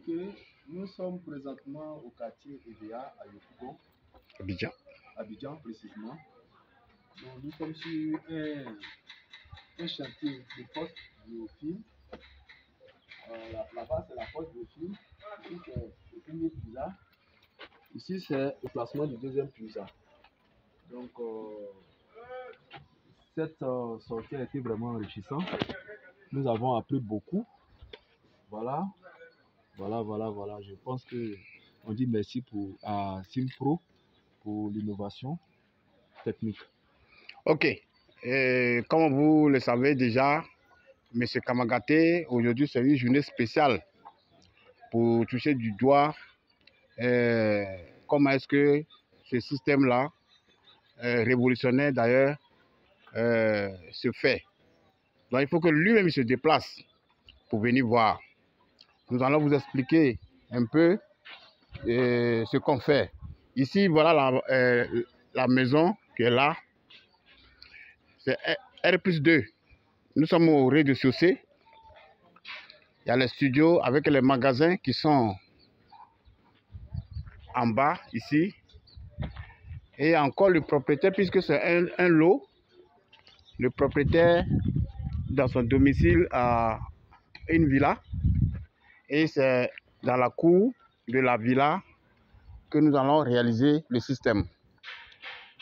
que nous sommes présentement au quartier EVA à Yopougon, Abidjan. Abidjan précisément. Donc, nous sommes sur un chantier de fosse biophile. Là-bas, c'est la fosse biophile. Ici, c'est le premier puisard. Ici, c'est le placement du deuxième puisard. Donc, cette sortie a été vraiment enrichissante. Nous avons appris beaucoup. Voilà. Je pense que on dit merci à Simpro pour l'innovation technique. Ok. Comme vous le savez déjà, M. Kamagaté, aujourd'hui c'est une journée spéciale pour toucher du doigt comment est-ce que ce système-là, révolutionnaire d'ailleurs, se fait. Donc il faut que lui-même se déplace pour venir voir. Nous allons vous expliquer un peu ce qu'on fait. Ici, voilà la maison qui est là. C'est R+2. Nous sommes au rez-de-chaussée. Il y a les studios avec les magasins qui sont en bas, ici. Et encore le propriétaire, puisque c'est un lot, le propriétaire, dans son domicile, a une villa. Et c'est dans la cour de la villa que nous allons réaliser le système.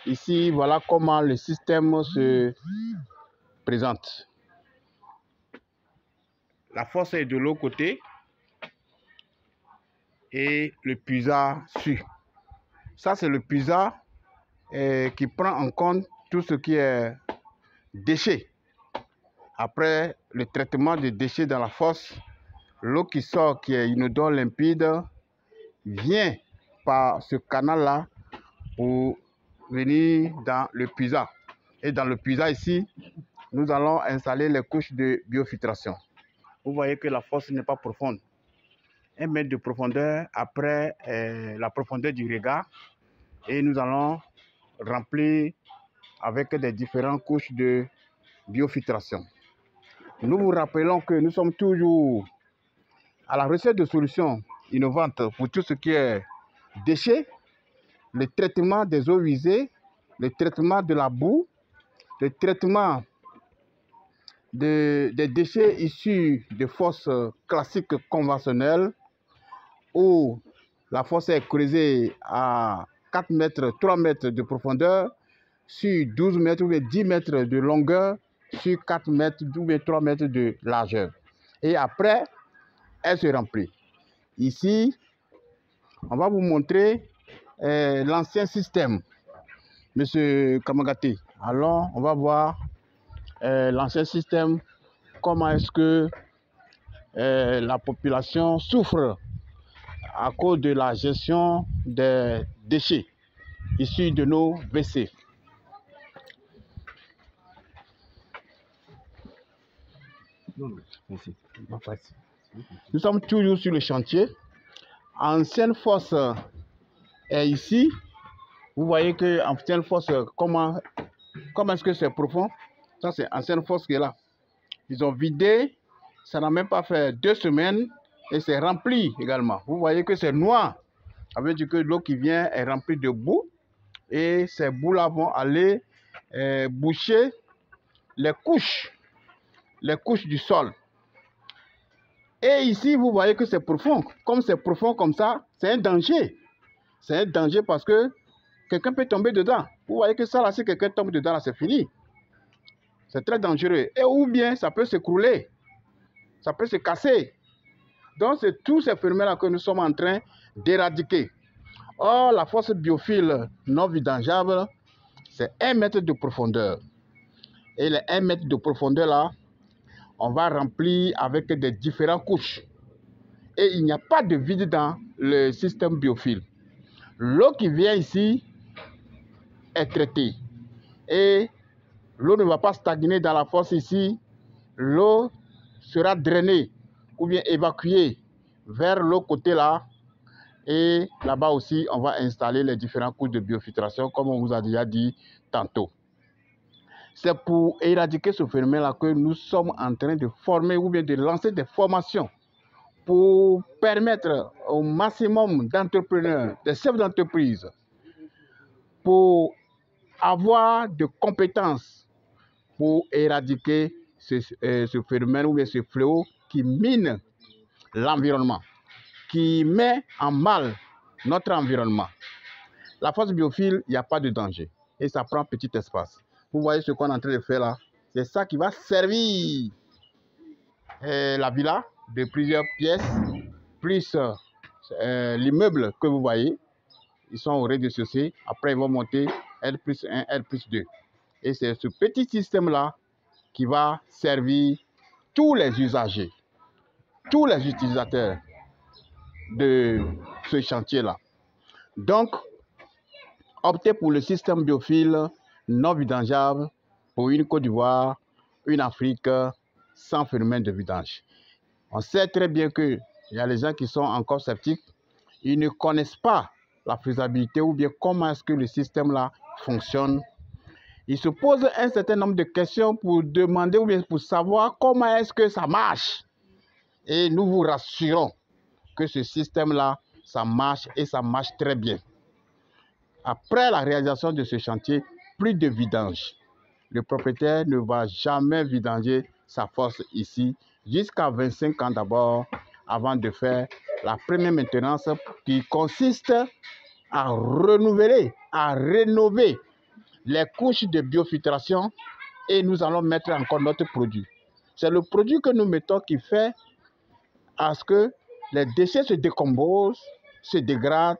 Ici, voilà comment le système se présente. La fosse est de l'autre côté et le puisard suit. Ça, c'est le puisard qui prend en compte tout ce qui est déchets. Après le traitement des déchets dans la fosse, l'eau qui sort, qui est inodore limpide, vient par ce canal-là pour venir dans le puisard. Et dans le puisard ici, nous allons installer les couches de biofiltration. Vous voyez que la fosse n'est pas profonde. 1 mètre de profondeur après la profondeur du regard. Et nous allons remplir avec des différentes couches de biofiltration. Nous vous rappelons que nous sommes toujours à la recherche de solutions innovantes pour tout ce qui est déchets, le traitement des eaux usées, le traitement de la boue, le traitement des déchets issus de fosses classiques conventionnelles où la fosse est creusée à 4 mètres, 3 mètres de profondeur sur 12 mètres ou 10 mètres de longueur sur 4 mètres ou 3 mètres de largeur. Et après, elle se remplit. Ici, on va vous montrer l'ancien système, Monsieur Kamagaté. Alors, on va voir l'ancien système, comment est-ce que la population souffre à cause de la gestion des déchets issus de nos WC. Merci. Nous sommes toujours sur le chantier. Ancienne fosse est ici. Vous voyez que ancienne fosse, comment est-ce que c'est profond? Ça, c'est ancienne fosse qui est là. Ils ont vidé, ça n'a même pas fait 2 semaines et c'est rempli également. Vous voyez que c'est noir. Ça veut dire que l'eau qui vient est remplie de boue et ces boues-là vont aller boucher les couches du sol. Et ici, vous voyez que c'est profond. Comme c'est profond comme ça, c'est un danger. C'est un danger parce que quelqu'un peut tomber dedans. Vous voyez que ça, là, si quelqu'un tombe dedans, là, c'est fini. C'est très dangereux. Et ou bien, ça peut s'écrouler. Ça peut se casser. Donc, c'est tous ces phénomènes-là que nous sommes en train d'éradiquer. Or, la fosse biophile non vidangeable, c'est 1 mètre de profondeur. Et les 1 mètre de profondeur, là, on va remplir avec des différentes couches. Et il n'y a pas de vide dans le système biophile. L'eau qui vient ici est traitée. Et l'eau ne va pas stagner dans la fosse ici. L'eau sera drainée ou bien évacuée vers l'autre côté là. Et là-bas aussi, on va installer les différentes couches de biofiltration, comme on vous a déjà dit tantôt. C'est pour éradiquer ce phénomène-là que nous sommes en train de former ou bien de lancer des formations pour permettre au maximum d'entrepreneurs, de chefs d'entreprise, pour avoir de compétences pour éradiquer ce phénomène ou bien ce fléau qui mine l'environnement, qui met en mal notre environnement. La force biophile, il n'y a pas de danger et ça prend petit espace. Vous voyez ce qu'on est en train de faire là? C'est ça qui va servir la villa de plusieurs pièces, plus l'immeuble que vous voyez. Ils sont au rez-de-chaussée. Après, ils vont monter L+1, L+2. Et c'est ce petit système-là qui va servir tous les usagers, tous les utilisateurs de ce chantier-là. Donc, optez pour le système biophile non vidangeable pour une Côte d'Ivoire, une Afrique sans phénomène de vidange. On sait très bien qu'il y a des gens qui sont encore sceptiques. Ils ne connaissent pas la faisabilité ou bien comment est-ce que le système-là fonctionne. Ils se posent un certain nombre de questions pour demander ou bien pour savoir comment est-ce que ça marche. Et nous vous rassurons que ce système-là, ça marche et ça marche très bien. Après la réalisation de ce chantier, plus de vidange. Le propriétaire ne va jamais vidanger sa force ici jusqu'à 25 ans d'abord avant de faire la première maintenance qui consiste à renouveler, à rénover les couches de biofiltration et nous allons mettre encore notre produit. C'est le produit que nous mettons qui fait à ce que les déchets se décomposent, se dégradent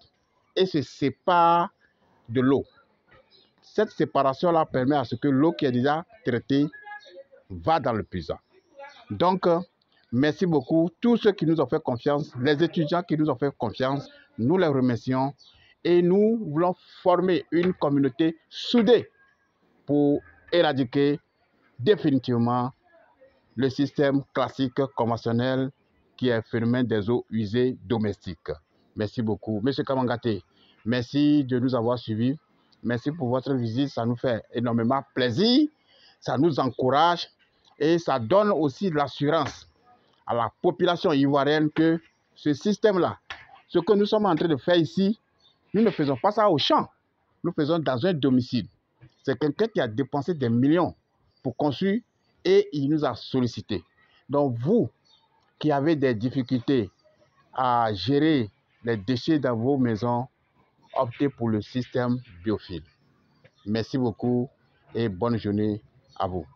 et se séparent de l'eau. Cette séparation-là permet à ce que l'eau qui est déjà traitée va dans le puissant. Donc, merci beaucoup. Tous ceux qui nous ont fait confiance, les étudiants qui nous ont fait confiance, nous les remercions et nous voulons former une communauté soudée pour éradiquer définitivement le système classique conventionnel qui est le phénomène des eaux usées domestiques. Merci beaucoup. Monsieur Kamangate, merci de nous avoir suivis. Merci pour votre visite. Ça nous fait énormément plaisir. Ça nous encourage et ça donne aussi de l'assurance à la population ivoirienne que ce système-là, ce que nous sommes en train de faire ici, nous ne faisons pas ça au champ. Nous faisons dans un domicile. C'est quelqu'un qui a dépensé des millions pour construire et il nous a sollicité. Donc vous qui avez des difficultés à gérer les déchets dans vos maisons, optez pour le système biophile. Merci beaucoup et bonne journée à vous.